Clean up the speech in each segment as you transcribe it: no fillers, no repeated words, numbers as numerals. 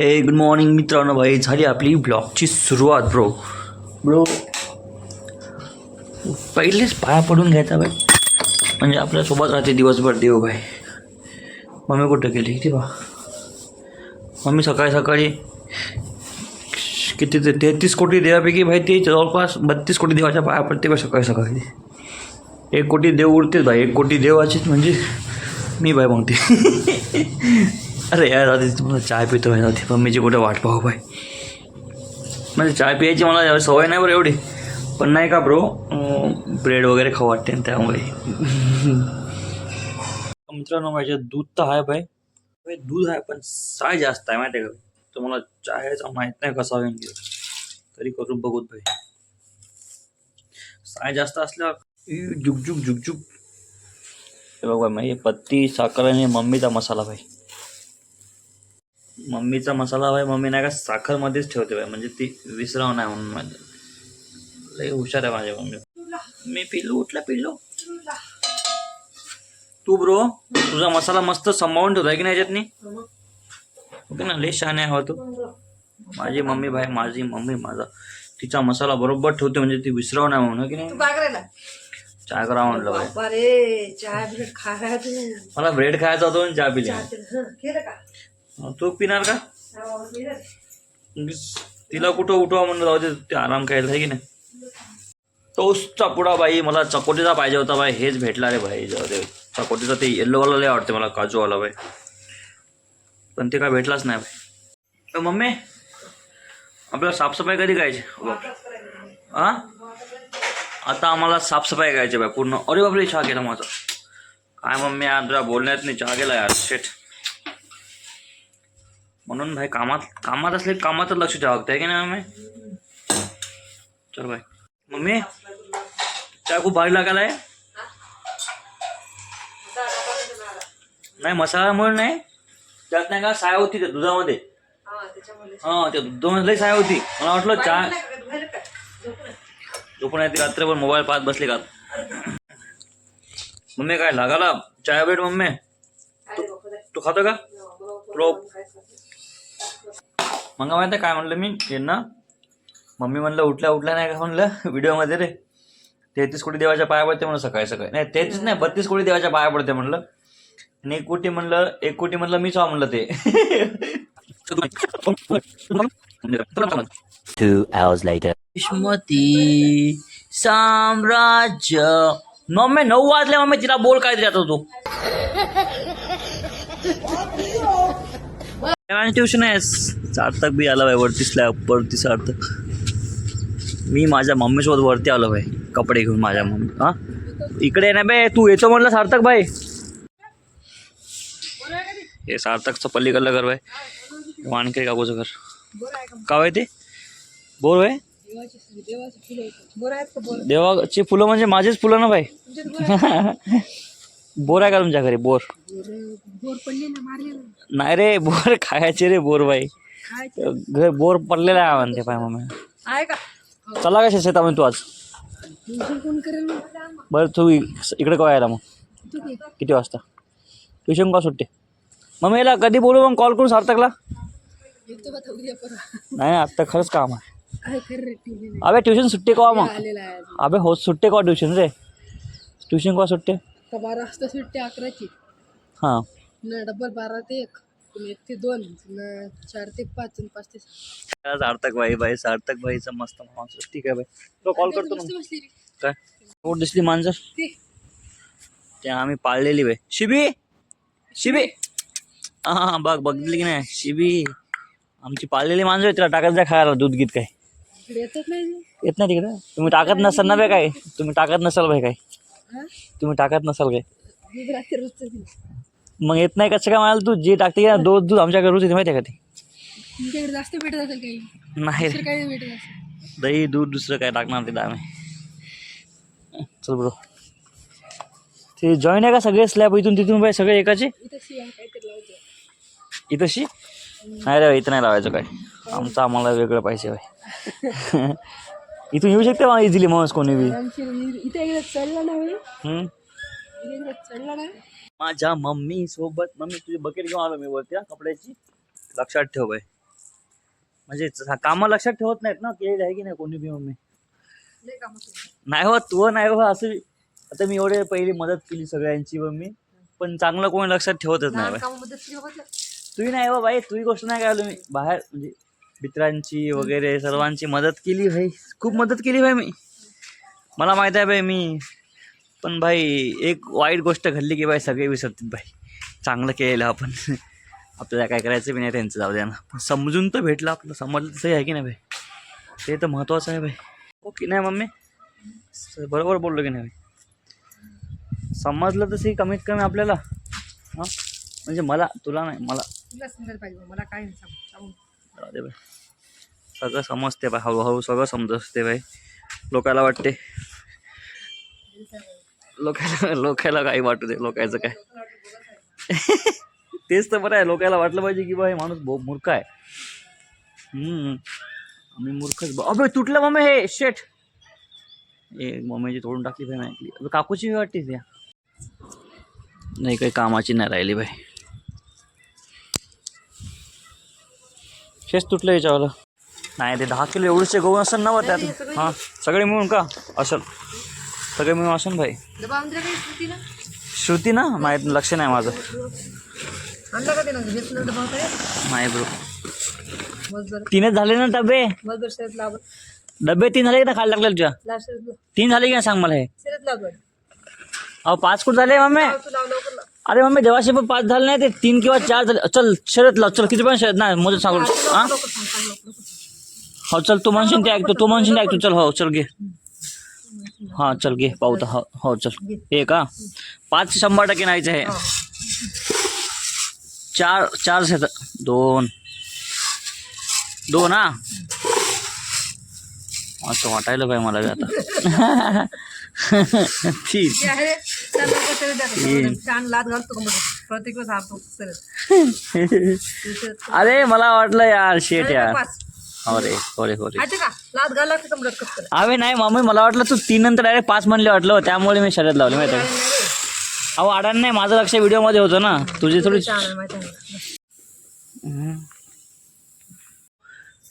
हे good morning मित्रांनो. भाई झाली आपली ब्लॉगची सुरुवात. ब्रो पहिलेच पाया पडून घ्यायचा भाई, म्हणजे आपल्यासोबत राहते दिवसभर देव भाई. मम्मी कुठं गेली किती बा. मम्मी सकाळी सकाळी किती 33 कोटी देवापैकी भाई ते जवळपास 32 कोटी देवाच्या पाया पडते बा सकाळी सकाळी. 1 कोटी देव उरतेच भाई. 1 कोटी देवाचीच म्हणजे मी भाई म्हणते. अरे यार आधी तुम्हाला चाय पितो भाई. आधी मम्मीची कुठे वाट पाहू भाई. म्हणजे चाय पियाची मला सवय नाही बरं एवढी, पण नाही का ब्रो ब्रेड वगैरे खाऊ वाटते त्यामुळे. मित्रांनो माझ्या दूध तर आहे भाई, दूध आहे पण साय जास्त आहे माहिती आहे का. तुम्हाला चायचा माहीत नाही कसा होईल तरी करून बघूत भाई. साय जास्त असल्यावर झुकझुक झुकझुक. हे बघा भाई पत्ती साखर आणि मम्मीचा मसाला भाई. मम्मीचा मसाला भाई मम्मी नाही का साखरमध्येच ठेवते भाई, म्हणजे ती विसराव नाही म्हणून. माझ्या लई हुशार आहे माझ्या मम्मी. मी पिल्लू उठला पिल्लू. तू ब्रो तुझा मसाला मस्त सांभाळून ठेवतो आहे की नाही याच्यातनी. ओके ना, लई शहाणे आहे तू. माझी मम्मी भाई, माझी मम्मी माझा तिचा मसाला बरोबर ठेवते, म्हणजे ती विसराव नाही म्हणून की नाही. चाय करा म्हणलं भाई. मला ब्रेड खायचा होता पण चहा पिली. तू पिणार का. तिला कुठं उठवा म्हणलं जाऊ दे, ते आराम खायला आहे की नाही. टोस्टचा पुडा बाई. मला चकोटीचा पाहिजे होता भाई, हेच भेटला रे भाई. जाऊ दे चकोटीचा, ते येल्लोवाला लय आवडते मला, काजूवाला भाई, पण ते काय भेटलाच नाही भाई. मम्मी आपल्याला साफसफाई कधी करायची. हा आता आम्हाला साफसफाई करायची भाई पूर्ण. अरे बापरे चहा गेला माझा. काय मम्मी यार तुला बोलण्यात नाही, चहा गेला यार शेट. म्हणून भाई कामात असले कामातच लक्ष ठेवावं आहे की नाही मम्मी. चल भाई मम्मी चहा खूप भारी लागायला आहे. नाही मसाल्यामुळे नाही, त्यात नाही का साय होती त्या दुधामध्ये. हा त्या दुधामध्ये साय होती. मला वाटलं चहा झोपून येते रात्रभर मोबाईल पाहत बसले का. मम्मी काय लागाला चाय भेट मम्मी. तू खातो का प्रो. मग माहिती काय म्हणलं मी यांना. मम्मी म्हणलं उठल्या नाही का म्हणलं व्हिडिओमध्ये रे 33 कोटी देवाच्या पाया पडते म्हणलं सकाळी सकाळी. नाही 33 नाही 32 कोटी देवाच्या पाया पडते म्हणलं. आणि 1 कोटी म्हणलं मीच व्हा म्हणलं ते. 2 hours later. विष्मती साम्राज्य. मम्मी 9 वाजले. मम्मी तिला बोल काय तरी आता तू. ट्युशन आहे. सार्थक बी आला भाई वरती स्लॅब वरती. सार्थक मी माझ्या मम्मीसोबत वरती आलो भाई कपडे घेऊन. माझ्या मम्मी हा इकडे ना बे. तू येतो म्हणलं सार्थक भाई. हे सार्थकचं पल्लीकडलं घर भाई, वानखेडे काकूचं घर. का भाई ते बोर भाई. देवाची फुलं म्हणजे माझीच फुलं ना भाई. बोर आहे का तुमच्या घरी. बोर नाही रे, बोर खायचे रे बोर भाई. घर बोर पडलेला आहे म्हणते पाय मम्मी. चला का शेतामध्ये तू आज. बरं तू इकडे कवा यायला मग किती वाजता. ट्युशन का सुट्टी. मग याला कधी बोलू मग कॉल करून सार्थकला. नाही आता खरंच काम आहे. अबे ट्युशन सुट्टी कवा मग. अबे हो सुट्टी कवा ट्युशन रे. ट्युशन कवा सुट्टी. 12 वाजता सुट्टी 11ची. हां डबल 12 ते 1, 1 ते 2, 4 ते 5, 5 ते 6. सार्थक भाई सार्थक भाईचं मस्त माणूस. ठीक आहे भाई तो कॉल करतो मग. काय कोण दिसली मांजर. ते आम्ही पाळलेली भाई. शिबी हां बघितली की नाही. शिबी आमची पाळलेली मांजर आहे. तिला टाकत जा खायला दूध गीत. काय येत नाही तिकडे. तुम्ही टाकत नसाल ना बे काय. तुम्ही टाकत नसाल भाई काय. तुम्ही टाकत नसाल काय. मग येत नाही कसं काय म्हणाल तू. जे टाकते का दूध आमच्या घरच येते माहिती आहे का. ते तुमच्याकडे जास्त भेटत असेल काही. नाही काही भेटत असेल. दही दूध दुसरं काय टाकणार तिथं आम्ही. चल ब्रो ते जॉईन आहे का सगळे स्लॅब इथून तिथून भाई सगळे एकाचे. इथंशी नाही रे इथं नाही लावायचं काय. आमचं आम्हाला वेगळं पाहिजे भाई. इथून येऊ शकते मग इझिली माणूस कोणी बी. इथे चढला नाही चढला नाही. माझ्या मम्मी सोबत. मम्मी तुझी बकेट घेऊन आलो मी वरती कपड्याची. लक्षात ठेव भाई. म्हणजे कामं लक्षात ठेवत नाहीत ना, केलेली आहे की नाही कोणी बी मम्मी. लय कामं केली. नाही हो तू नाही हो असं. आता मी एवढे पहिली मदत केली सगळ्यांची मम्मी, पण चांगलं कोणी लक्षात ठेवतच नाही लहान बाई. कामामध्ये स्त्री बघितलं. तुम्ही नाही हो बाई, तुझी गोष्ट नाही काय मी बाहेर म्हणजे मित्रांची वगैरे सर्वांची मदत केली भाई, खूप मदत केली भाई मी. मला माहित आहे भाई मी, पण भाई एक वाईट गोष्ट घडली की भाई सगळे विसरतील भाई. चांगलं केलेलं आपण आपल्याला काय करायचं बी नाही त्यांचं, जाऊ द्या ना. समजून तर भेटलं, आपलं समजलं तसंही आहे की नाही भाई, ते तर महत्त्वाचं आहे भाई. हो की नाही मम्मी, बरोबर बोललो की नाही भाई. समजलं तसंही कमीत कमी आपल्याला हां, म्हणजे मला, तुला नाही मला. तुला समजायला पाहिजे, मला काय नाही सांगू. जाऊ दे भाई, सगळं समजते भाई, हळूहळू सगळं समजते भाई. लोकाला वाटते, लोकाला काही वाटू दे, लोकायचं काय. तेच तर बरं आहे, लोकायला वाटलं पाहिजे की बाई माणूस मूर्ख आहे. आम्ही मूर्खच. अबे तुटलं मम्मी हे शेट. मम्मीची तोडून टाकली भाई, नाही ऐकली. काकूची वाटते त्या नाही, काही कामाची नाही राहिली भाई. शेष तुटलं याच्यावाला. नाही ते 10 किलो एवढेचे गहू असेल ना त्यात. हां सगळे मिळून का असेल, सगळे मिळून असेल भाई. श्रुती ना माहीत, लक्ष नाही माझं. नाही ब्रो, 3च झाले ना डबे. डबे 3 झाले ना खायला लागले तुझ्या. 3 झाले की नाही सांग मला हे. अहो 5 कुठं झाले मम्मी. अरे मम्मी देवाशी पण 5 झाले नाही, ते 3 किंवा 4 झाले. चल शर्यत लाव, चल किती पण शर्यत नाही मोजत सांगू. हां हो चल, तू म्हणशील ते ऐकतो, तू म्हणशील ते ऐकतो. चल हो चल घे. हां चल घे पाहू तर. हो हो चल. हे का 5 100% नाहीचं आहे. 4 शेत 2 ना असं वाटायला पाहिजे मला आता. ठीक. अरे मला वाटलं यार शेट यार. अरे होरे अरे नाही मम्मी, मला वाटलं तू 3 नंतर डायरेक्ट 5 म्हणले वाटलं, त्यामुळे मी शर्यत लावली माहिती आहे. अहो आडान नाही, माझं लक्ष व्हिडिओमध्ये होतं ना, तुझी थोडी.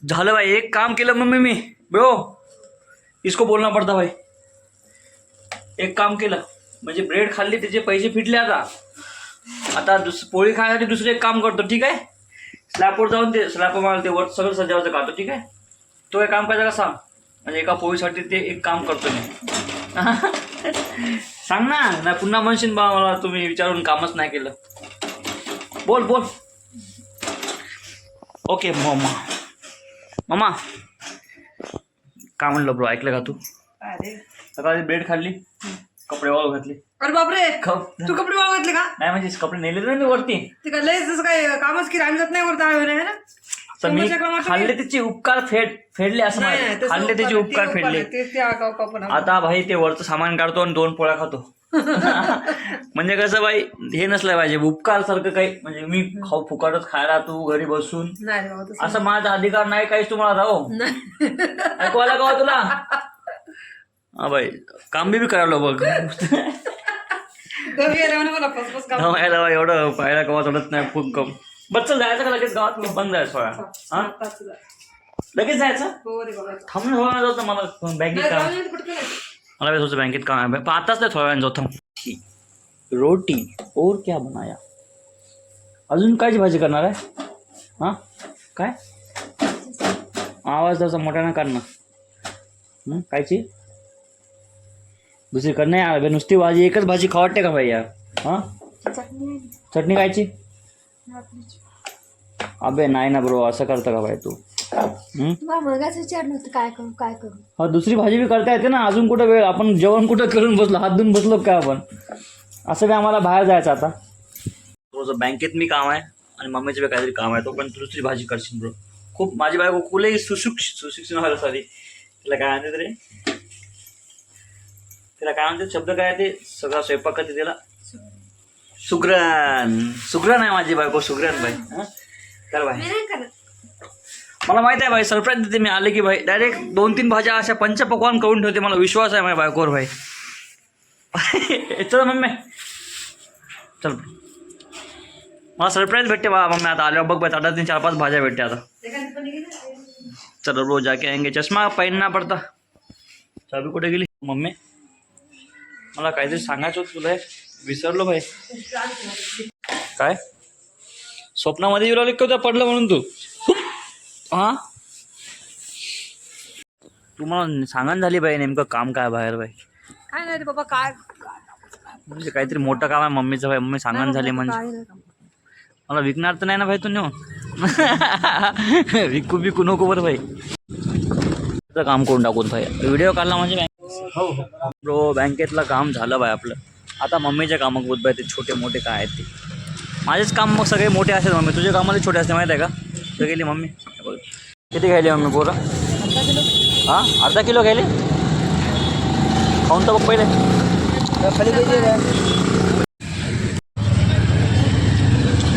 झालं भाई, एक काम केलं मम्मी मी ब्रो, इसको बोलना पडता भाई. एक काम केलं म्हणजे ब्रेड खाल्ली, त्याचे पैसे फिटले. आता पोळी खाण्यासाठी दुसरं एक काम करतो, ठीक आहे. स्लॅपवर जाऊन ते स्लॅप मला ते वर सगळं सजावचं काढतो, ठीक आहे. तो एक काम करायचं का सांग, म्हणजे एका पोळीसाठी ते एक काम करतो मी. सांग ना, नाही पुन्हा म्हणशील बा मला तुम्ही विचारून कामच नाही केलं. बोल बोल. ओके मामा काय म्हणलं ब्रो, ऐकलं का तू. सकाळी ब्रेड खाल्ली, कपडे वाळू घातले. अरे बापरे, तू कपडे वाळू घातले का. नाही म्हणजे कपडे नेले ना मी वरती. ते काय लय काय कामच केलं, आम्ही जात नाही वरती आहे ना. तर मी खाल्ले त्याचे उपकार फेडले असं नाही, खाल्ले त्याचे उपकार फेडले. आता भाई ते वरचं सामान काढतो आणि 2 पोळ्या खातो. म्हणजे कसं भाई हे नसलं पाहिजे उपकार सारखं काही, म्हणजे मी फुकटच खायला तू घरी बसून असं माझा अधिकार नाही काहीच तुम्हाला. राहो ऐकवायला का तुला. हा भाई काम बी करायला बघ. एवढं पाहायला कवा चढत नाही खूप कम. बच्चन जायचं का लगेच गावात, बंद जायचं सोळा. हा लगेच जायचं. थांबून थोडा जाऊ मला बँकेत काम, मला वेळ बँकेत काम आहे. पण आताच नाही, थोड्या वेळाने जाऊ. थांब. रोटी और क्या बनाया, अजून कायची भाजी करणार आहे. हां काय आवाज तसा मोठ्यानं काढणार. कायची दुसरी कर नाही यार, नुसती भाजी एकच भाजी खाऊ वाटते का भाई यार. हां चटणी कायची. अबे नाही ना ब्रो, असं करतं का भाई तू. हा दुसरी भाजी बी करता येते ना, अजून कुठं वेळ. आपण जेवण कुठं करून बसलो, हात धुवून बसलो काय आपण. असं बी आम्हाला बाहेर जायचं आता. रोज बँकेत मी काम आहे आणि मम्मीचं बी काहीतरी काम आहे, तो पण दुसरी भाजी करशील ब्रो. खूप माझी बायको कुलही सुशिक्षण व्हायला सॉरी, तिला काय म्हणते रे, तिला काय म्हणते शब्द काय ते सगळा स्वयंपाक करते तिला. सुग्रण आहे माझी बायको, सुग्रण भाई. कर भाई, मला माहित आहे भाई, सरप्राईज देते मी आले की भाई. डायरेक्ट 2-3 भाज्या अशा पंचपक्वान करून ठेवते. मला विश्वास आहे माझ्या बायकोवर भाई. चल मम्मी चल, मला सरप्राईज भेटते बा मम्मी. आता आल्यावर बघ भाई, 4-5 भाज्या भेटते आता. चलो रोज जाके आएंगे. चष्मा पहनना पडता. चाबी कुठे गेली मम्मी? मला काहीतरी सांगायचं होतं तुला, विसरलो भाई. काय स्वप्नामध्ये येऊ लागले का पडलं म्हणून तू? हा तुम्हाला सांगण झाली बाई नेमकं काम काय बाहेर बाई? काय नाही रे बाबा, काय म्हणजे काहीतरी मोठं काम आहे मम्मीचं भाई. मम्मी सांगण झाली म्हणजे मला विकणार तर नाही ना भाई तू नेऊन? विकू नको बरं भाई. काम करून टाकून भाई व्हिडिओ काढला म्हणजे हो ब्रो. बँकेतलं काम झालं बाय आपलं. आता मम्मीचे कामं बोध बाय ते छोटे मोठे काय आहेत ते. माझेच काम मग सगळे मोठे असतात मम्मी. तुझे कामाला छोटे असते माहीत आहे का? तर गेली मम्मी. किती घ्यायली मम्मी पोरं? हां अर्धा किलो घ्यायले. खाऊन तर बघ पहिले.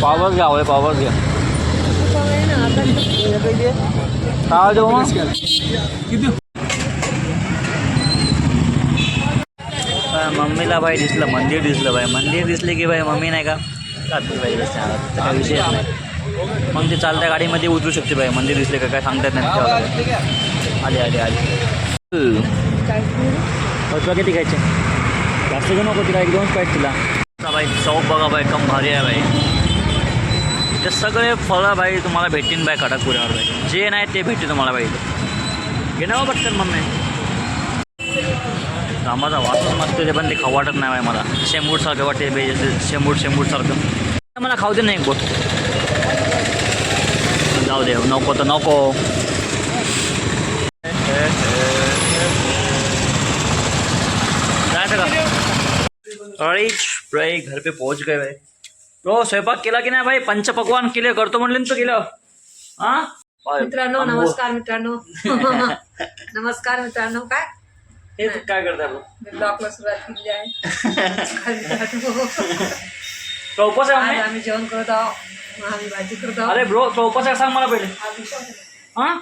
पावच घ्या होय, पावच घ्या. काय देऊ मग? मम्मीला बाई दिसलं मंदिर दिसलं बाई. मंदिर दिसले की बाई मम्मी नाही का पाहिजे काय विषय नाही. मग ते चालत्या गाडीमध्ये उतरू शकते बाई. मंदिर दिसले का काय सांगता येत नाही. आले आले आले. तुला किती घ्यायचे? जास्त घेऊ नको. तिला 1-2 पाहिजे तिला. बाई चौक बघा बाई कम भारी आहे बाई. ते सगळे फळं बाई तुम्हाला भेटतील बाई खडकपुऱ्यावर बाई. जे नाही ते भेटते तुम्हाला बाई. घेणं पटकन मम्मी. कामाचा वासच मस्त ते पण ते खाऊ वाटत नाही बाई मला. शेंबूडसारखं वाटते बे. शेंबूडसारखं मला खाऊ दे नाही बोट. जाऊ दे नको तर नको. जायचं का? अडीच भाई घर पे पहुंच गए भाई. तो स्वयंपाक केला की नाही भाई? पंचपक्वान केले करतो म्हणले तू केलं? हा मित्रांनो नमस्कार. मित्रांनो नमस्कार मित्रांनो. काय हे काय करताय ब्लॉगला सुरुवात केली आहे. उपवास आहे आम्ही जेवण करत आहोत. आम्ही भाजी करत आहोत. अरे ब्रो उपवास आहे सांग मला पहिले. हा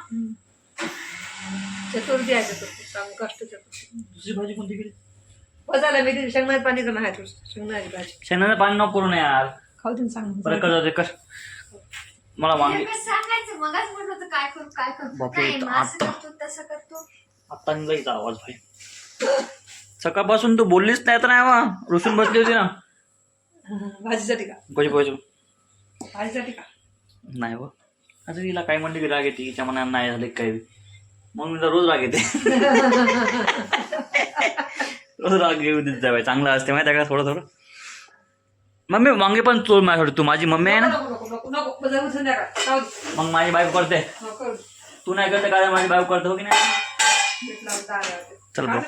चतुर्थी आहे. चतुर्थी संकष्ट चतुर्थी. दुसरी भाजी कोणती केली? बजाला मी शेंगदाण्यात पाणी करणं आहे. शेंगदाण्याची भाजी. शेंगदाण्याचं पाणी नको करू नये यार. खाऊ दे सांग. बरं कर जाते कर. मला वांगी सांगायचं मगच म्हणत होतं काय करू काय करू. बापरे, काय मग असं करतो तसं करतो. आता जायचा आवाज भाई. सकाळपासून तू बोललीच नाही तर नाही वा. रुसून बसली होती ना भाजीसाठी का? कशी पाहिजे भाजीसाठी का? नाही व. आता तिला काय म्हणली की राग येते. तिच्या मनात नाही झाले काही. मग मी तर रोज राग येते. रोज राग घेऊ देत जाय चांगलं असते माहिती आहे का थोडं थोडं. मम्मी वांगे पण चोर माझ्यासाठी. तू माझी मम्मी आहे ना. मग माझी बायको करते. तू नाही करते काय? माझी बायको करते हो की नाही? चल बघ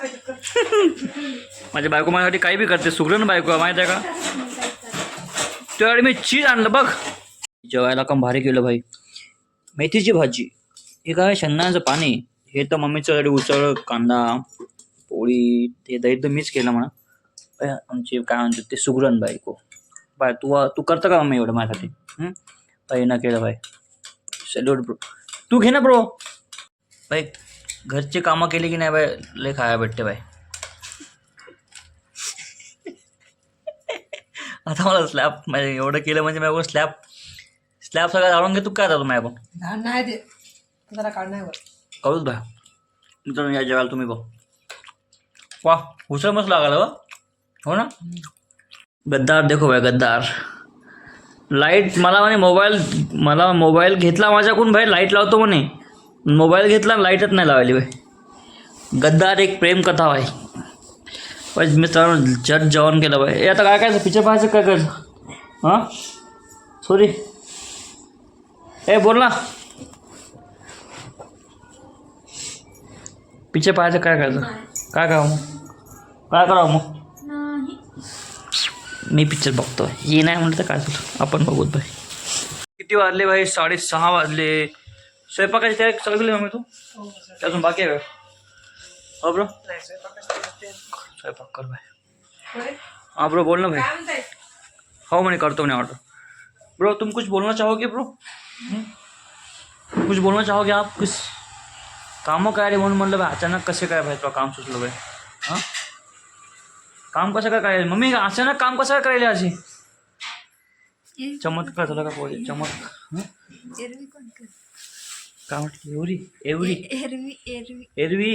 माझी बायको माझ्यासाठी काही बी करते. सुगरण बायको माहिती आहे का? त्यावेळी मी चीज आणलं बघ. जेवायला कम भारी केलं भाई. मेथीची भाजी. हे काय शेंगदाण्याचं पाणी. हे तर मम्मीचं उसळ कांदा पोळी. ते दही तर मीच केलं म्हणा. आमची काय म्हणतात ते सुगरण बायको. बाय तू करतं का मम्मी एवढं माझ्यासाठी? बाई ना केलं भाई. Salute bro. तू घे ना ब्रो. बाई घरची कामं केली की नाही बाय लय खाया भेटते बाई. आता मला स्लॅब म्हणजे एवढं केलं म्हणजे माझ्याकडून स्लॅब सगळं जाळून घेतो काय जातो माझ्याकडून? नाही ते जरा काढ नाही कळूच बाय. मित्रांनो या जेवायला तुम्ही बघ. वा हुसळ मस्त लागायला हो ना. गद्दार देखो भाई गद्दार. लाईट मला म्हणे मोबाईल घेतला माझ्याकडून भाई. लाईट लावतो म्हणे. मोबाईल घेतला लाईटच नाही लावली भाई. गद्दार एक प्रेम कथा भाई. मित्रांनो जट जेवण केलं भाई. आता काय करायचं? पिक्चर पाहायचं काय करायचं? हां सॉरी ए बोल ना. पिक्चर पाहायचं काय करायचं? काय करावं मग? काय करावं मग? मी पिक्चर बघतो. हे नाही म्हणलं तर काय झालं आपण बघूत भाई. किती वाजले भाई? 6:30 वाजले. स्वयंपाकाची तयारी चालू मम्मी तू? अजून बाकी आहे का? हो ब्रो स्वयंपाक कर भाई. हाँ ब्रो बोल ना भाई. हो मैंने करता हूँ ऑर्डर. ब्रो तुम कुछ बोलना चाहोगे ब्रो? कुछ बोलना चाहोगे आप? कुछ कामं काय रे म्हणून म्हणलं भाई. अचानक कसे काय भाई तुला काम सुचलं भाई? हां काम कसं काय करायला मम्मी? अचानक काम कसं काय करायला अशी? चमत्कार झाला का पोहे? चमत्कार काय म्हटलं एवढी एवढी एरवी एरवी एरवी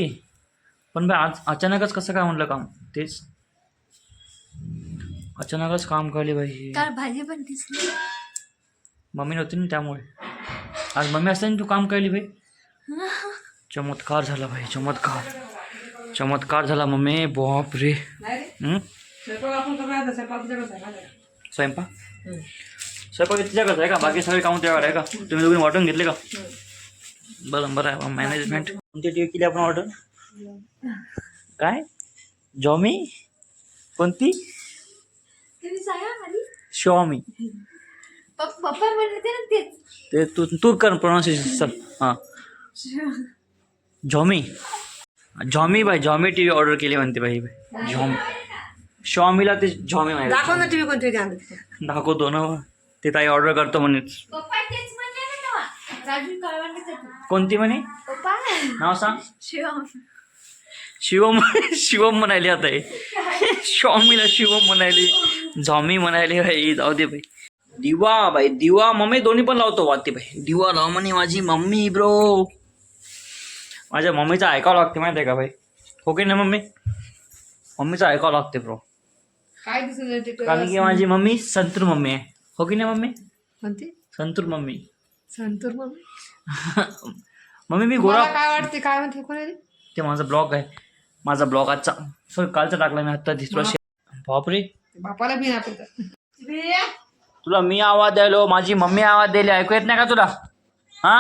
पण बाई आज अचानकच कसं काय म्हटलं काम तेच अचानकच काम कळले बाई काल भाजी पण दिसली मम्मी नव्हती ना त्यामुळे आज मम्मी असताना तू काम कळली बाई चमत्कार झाला भाई चमत्कार झाला मम्मी बाप रे स्वयंपाक स्वयंपाक तिच्याकडे आहे का बाकी सगळे काम तुझ्याकडे आहे का तुम्ही दोघी वाटून घेतले का बरं आहे मॅनेजमेंट कोणती टी व्ही केली आपण ऑर्डर काय जॉमी कोणती तुम्ही सांगा आधी शॉमी पप्पा म्हणते ना तेच ते तू कर प्रोनाउन्सिएशन चल हां झॉमी बाई झॉमी टी व्ही ऑर्डर केली म्हणते बाई शॉमीला ते झॉमी माहिती दाखव ना टीव्ही कोणती दाखवतो ना ते ताई ऑर्डर करतो म्हणे पप्पा तेच म्हणले ना तेव्हा राजू कळवणीसाठी कोणती म्हणे पप्पा नाव सांग शिवम शिवम म्हणाली आता हे शॉमीला शिवम म्हणाली झॉमी म्हणाली बाई जाऊ दे बाई दिवा मम्मी दोन्ही पण लावतो वाटते बाई दिवा लाव म्हणे माझी मम्मी ब्रो माझ्या मम्मीचं ऐकावं लागते माहिती आहे का भाई हो की नाही मम्मीचं ऐकावं लागते ब्रो काय दिसत कारण की माझी मम्मी संतूर मम्मी आहे हो की नाही मम्मी कोणती Santoor mummy Santoor mummy mummy मी गोरा काय वाटते काय म्हणते कोण आहे ते माझा ब्लॉग आहे माझा ब्लॉग आजचा सर कालचा टाकला मी आत्ता दिसलो बापरे बापाला बी नाही तुला मी आवाज द्यायलो माझी मम्मी आवाज द्यायली ऐकू येत नाही का तुला हा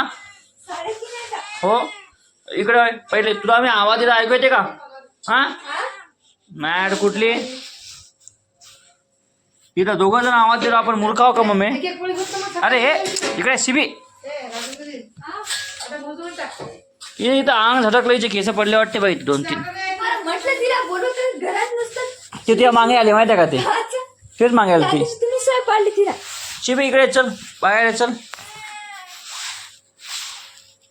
हो इकडे पहिले तुला मी आवाज दिला ऐकू येते का हा मॅड कुठली इथं दोघं जण आवाज दिला आपण मूर्ख आहो का मम्मी अरे हे इकडे शिबी इथं अंग झटकलं हिचे केस पडले वाटते बाई 2-3 म्हटलं तिला बोलवत घरात नसतात ते तुझ्या मागे आले माहिती आहे का ते तेच मागे आले ती तुम्ही सोय पाडली तिला शिबी इकडे चल बाहेर चल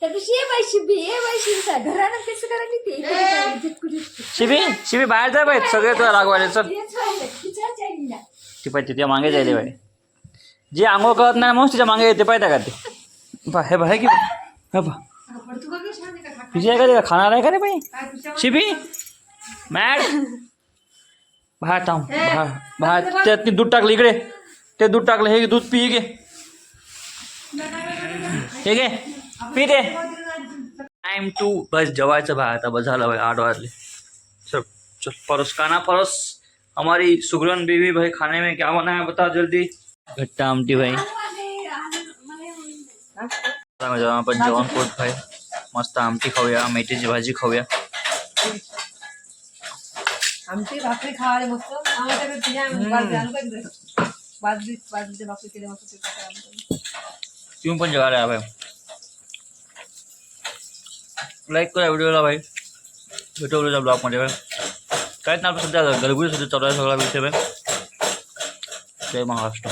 त्यापेक्षा ये बाई शिवसा घरानं कसं करायला शिबी बाहेर जाय बाई सगळे तुला लागवायला चल ती पाहिजे तिच्या मागे जायले बाई जे आंघोळ करत नाही मग तिच्या मागे येते पाहिजे का ते हे बाय की हे बा तुझी आहे का ते खाणार आहे का रे बाई शिबी मॅड बाहेर थांब बाहेर त्यात दूध टाकलं इकडे ते दूध टाकलं हे दूध पी घे हे घे पी दे टाइम टू बस जवायचं भाई आता बस झालं भाई 8 वाजले चल चल परस खाना परस हमारी सुगरन बीवी भाई खाने में क्या बना है बता जल्दी घट्टा आमटी भाई आपण जेवण पोट भाई मस्त आमटी खाऊया मेथीची भाजी खाऊया आमची भाकरी खावाले मस्त बाजरीचे भाकरी केले मस्त तुम्ही पण जेवायला या भाई लाईक करा व्हिडिओला भाई भेटू उद्याच्या ब्लॉगमध्ये भाई काहीच ना सध्या घरगुती सध्या चालू आहे सगळा विषय भाई जय महाराष्ट्र